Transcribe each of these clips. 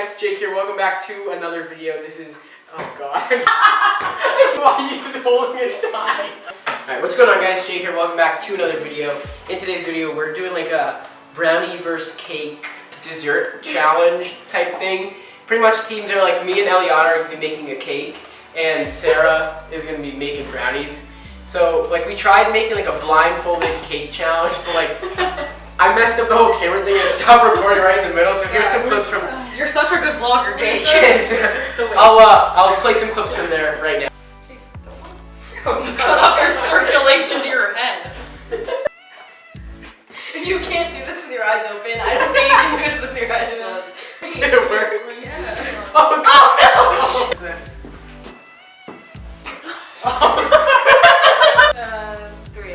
guys, Jake here. Welcome back to another video. This is, oh god. Why are you just holding it tight? Alright, what's going on guys? Jake here. Welcome back to another video. In today's video, we're doing like a brownie versus cake dessert challenge type thing. Pretty much teams are like me and Eliana are going to be making a cake and Sarah is going to be making brownies. So like we tried making like a blindfolded cake challenge, but like I messed up the whole camera thing and stopped recording right in the middle. So here's some clips from. You're such a good vlogger, Jake. I'll play some clips from there right now. Cut off your circulation to your head. If you can't do this with your eyes open, I don't think you can do this with your eyes closed. Did it work? Yeah. Oh no! Oh, no. What's this?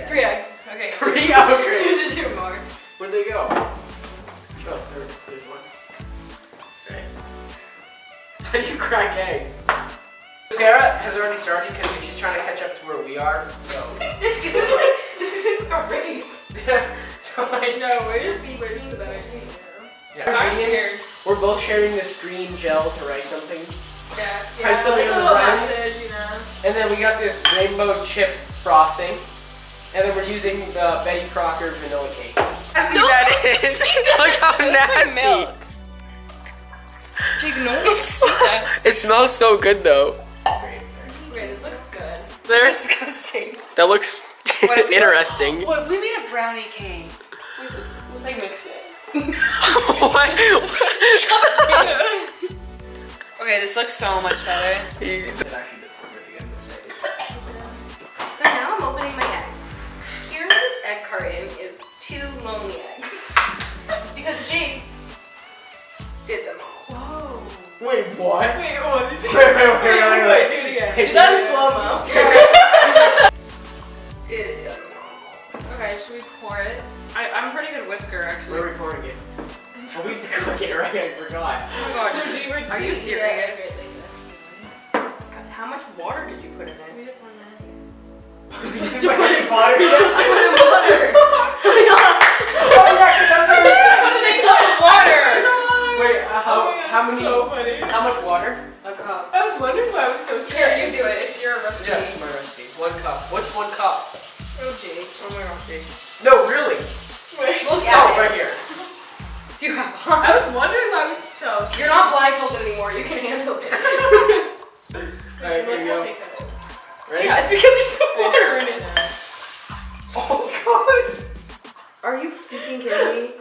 3 eggs. Okay. 3 upgrades. 2 more. Where'd they go? Oh, there's one. Right. How do you crack eggs? Sarah has already started because she's trying to catch up to where we are. So This isn't a race. so like No, where's the better team? yeah. I'm scared. We're both sharing this green gel to write something. Yeah. Type something like a on the little brownie. message, you know. And then we got this rainbow chip frosting. And then we're using the Betty Crocker vanilla cake. Nasty that is. Look how nasty. Jake, no one wants to see that. It smells so good though. Okay, this looks good. There's Disgusting. that looks interesting. What? We made a brownie cake. We mixed it. What? Okay, this looks so much better. So now I'm opening my eggs. Here in this egg carton is 2 lonely eggs. Because Jake did them all. Whoa. Wait, what? Wait, what did you Wait, do it again. Hey, Do that in slow-mo. Did them all. Okay, should we pour it? I'm a pretty good whisker, actually. We're recording it. Oh, we have to cook it, right? I forgot. Oh my god, are you serious? How much water did you put in it? We didn't put in any. We still put in water. We still put in water. Oh yeah, that's what I put in a cup of water. Wait, how many? So funny. How much water? A cup. I was wondering why I was so Here, scared. you do it. It's your recipe. Yeah, it's my recipe. 1 cup. What's 1 cup? Oh, Jake. Oh my gosh, Jake. No, really. Wait. Look Oh, at it. right here. Do you have I was wondering why I was so scared. You're not blindfolded anymore. You can handle it. Alright, here you go. Ready? Yeah, it's because there's no water in it. Oh god. Are you freaking kidding me?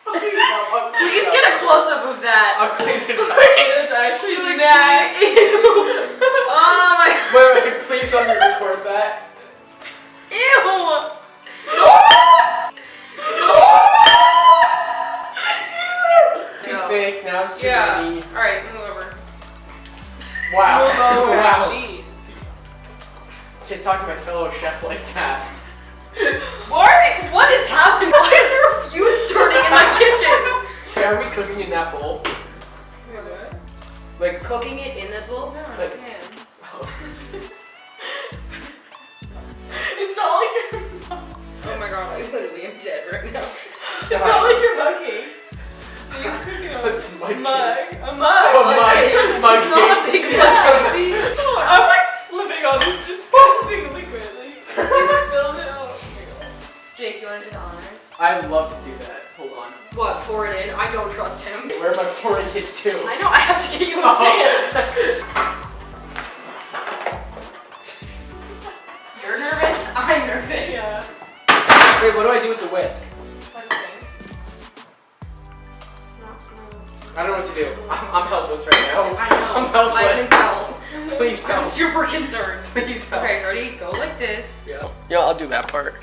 I'll clean Please it get up. a close-up of that. I'll clean it up. It's actually nasty. Ew. Oh my. Wait, please let me record that. Ew. Too No. thick, now it's too Yeah. runny. Alright, move over. Wow. Oh, Wow. jeez. Can't talk to my fellow chef like that. What is happening? Why is there a feud starting in my kitchen? Hey, are we cooking in that bowl? Like, Cooking it in that bowl? No, Like- I It's not like your Oh my god, I literally am dead right now. it's not like your mug cakes. You're cooking on What's my a mug. cake? A mug. Oh, mug. Okay. Mug It's not a cake. big mug cake. Oh, I'm like slipping on this disgusting liquid. Like, you spilled it out. Jake, you want to do the honors? I'd love to do that. Hold on. What, pour it in? I don't trust him. Where am I pouring it to? I know, I have to get you a Oh. fan. You're nervous? I'm nervous. Yeah. Wait, what do I do with the whisk? I don't know what to do. I'm helpless right now. I know. I'm helpless. I can tell. Please I'm help. super concerned. Please help. Okay, ready? Go like this. Yeah, I'll do that part.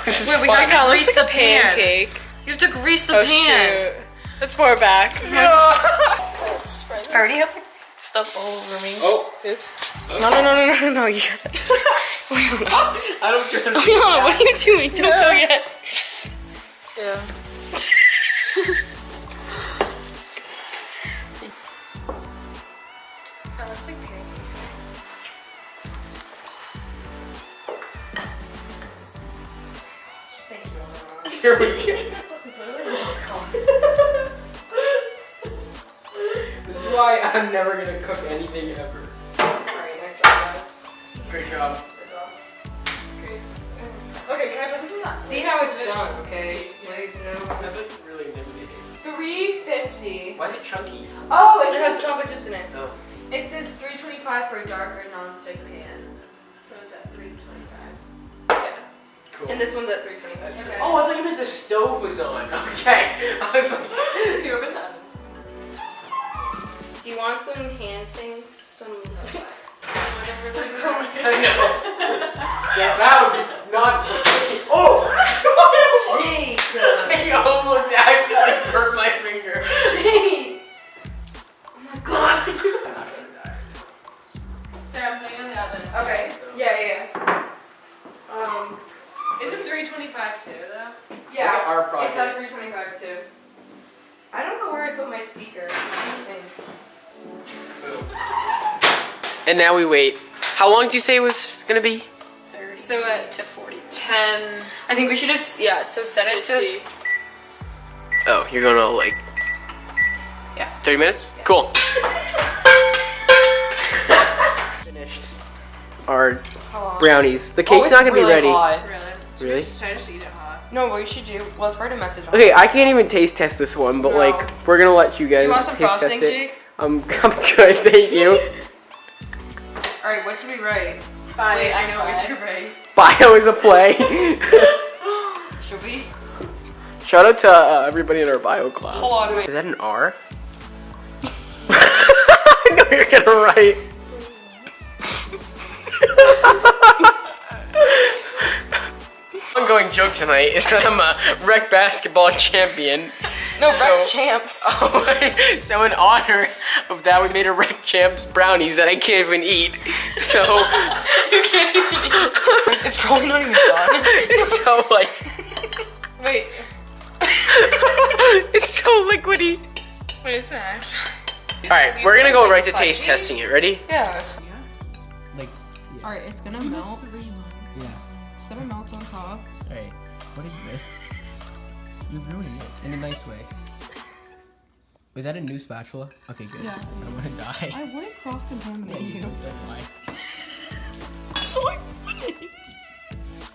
Wait, we have to grease the pan. Pancake. You have to grease the Oh pan. shoot. Let's pour it back. I already have stuff all over me. Oh, Oops. No. You gotta. I don't trust No, you. what are you doing? Don't go yet. Yeah. That looks like pancakes. Thank you. Here we go. Literally lost cause. I'm never gonna cook anything ever. Alright, nice job, guys. Great job. Good job. Great. Okay, can I put this in that? See how it's done, okay? Ladies and gentlemen. That's like really intimidating. 350. Why is it chunky? Oh, It has chocolate chips in it. No. It says 325 for a darker non-stick pan. So it's at 325. Yeah. Cool. And this one's at 325 too. Okay. Oh, I thought you meant the stove was on. Okay. I was like, You open that? Do you want some hand things? Some whatever they're I know. Yeah, that would be not. Oh! Jacob! He almost actually hurt my finger. Jake! Oh my god! I'm not gonna die. Sarah, I'm putting it in the oven. Okay. Yeah. Isn't 325 too, though? Look at our It's project. at 325 too. I don't know where I put my speaker. And now we wait. How long did you say it was gonna be? So at To 40. 10, I think we should just, so set it 50. to. Oh, you're gonna like. Yeah. 30 minutes? Cool. Finished our How long? brownies. The cake's not gonna be ready. Really? Really? Should I just eat it hot? No, what you should do, let's write a message on Okay, I can't even taste test this one, but No. like we're gonna let you guys Do you want some taste frosting, test it. Jake? I'm good, thank you. Alright, what should we write? Bye. Wait, I know what we should write. Bio is a play. Should we? Shout out to everybody in our bio class. Hold on, wait. Is that an R? I know you're gonna write. Ongoing joke tonight is that I'm a rec basketball champion. No, So- rec champs. Oh, so in honor of that, we made a rec champs brownies that I can't even eat. So You can't even eat. It's probably not even done. it's so like Wait. it's so liquidy. What is that? All right, we're gonna go right to taste testing it. Ready? Yeah, that's fine. Like, Alright, it's gonna melt. yeah. It's gonna melt on top. All right. What is this? You're ruining it in a nice way. Was that a new spatula? Okay, good. Yeah. I don't want to die. I wouldn't cross-contaminate you.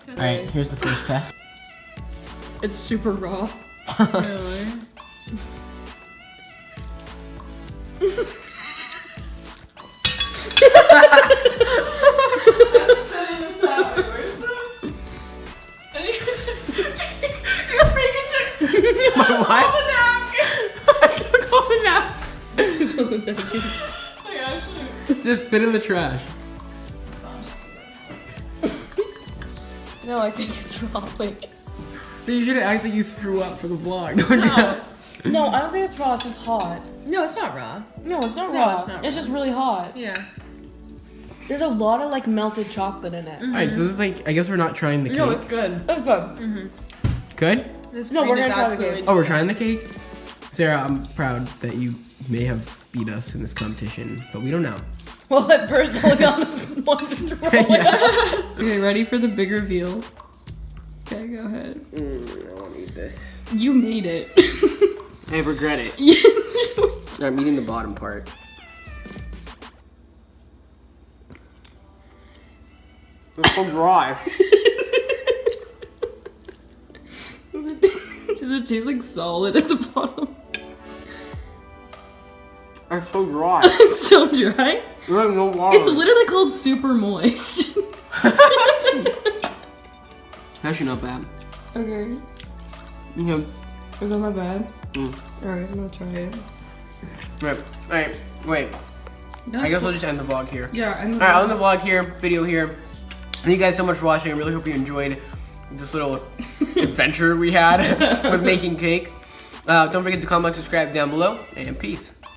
All right, here's the first pass. It's super raw. Really? What? Just spit in the trash. No, I think it's raw. Wait. You should act like you threw up for the vlog. No, I don't think it's raw, it's just hot. No, it's not raw. No, it's not No, raw. it's not It's raw. just really hot. Yeah. There's a lot of like melted chocolate in it. All right, so this is like, I guess we're not trying the cake. No, it's good. It's good. good. This No, green we're is gonna try the absolutely cake. Oh, we're trying the cake? Sarah, I'm proud that you may have beat us in this competition, but we don't know. Well, at first Oleana wanted to throw it. Yeah. Okay, ready for the big reveal? Okay, go ahead. I won't eat this. You made it. I regret it. I'm eating the bottom part. It's so dry. Does it taste like solid at the bottom? It's so dry. It's so dry. There's like no water. It's literally called super moist. Actually not bad. Okay. Okay. Is that not bad? Mm. Alright, I'm gonna try it. Right. Alright, wait. I guess we'll just end the vlog here. Yeah, I'm Alright, I'll end the vlog here, video here. Thank you guys so much for watching. I really hope you enjoyed this little adventure we had with making cake. Don't forget to comment, subscribe down below, and peace.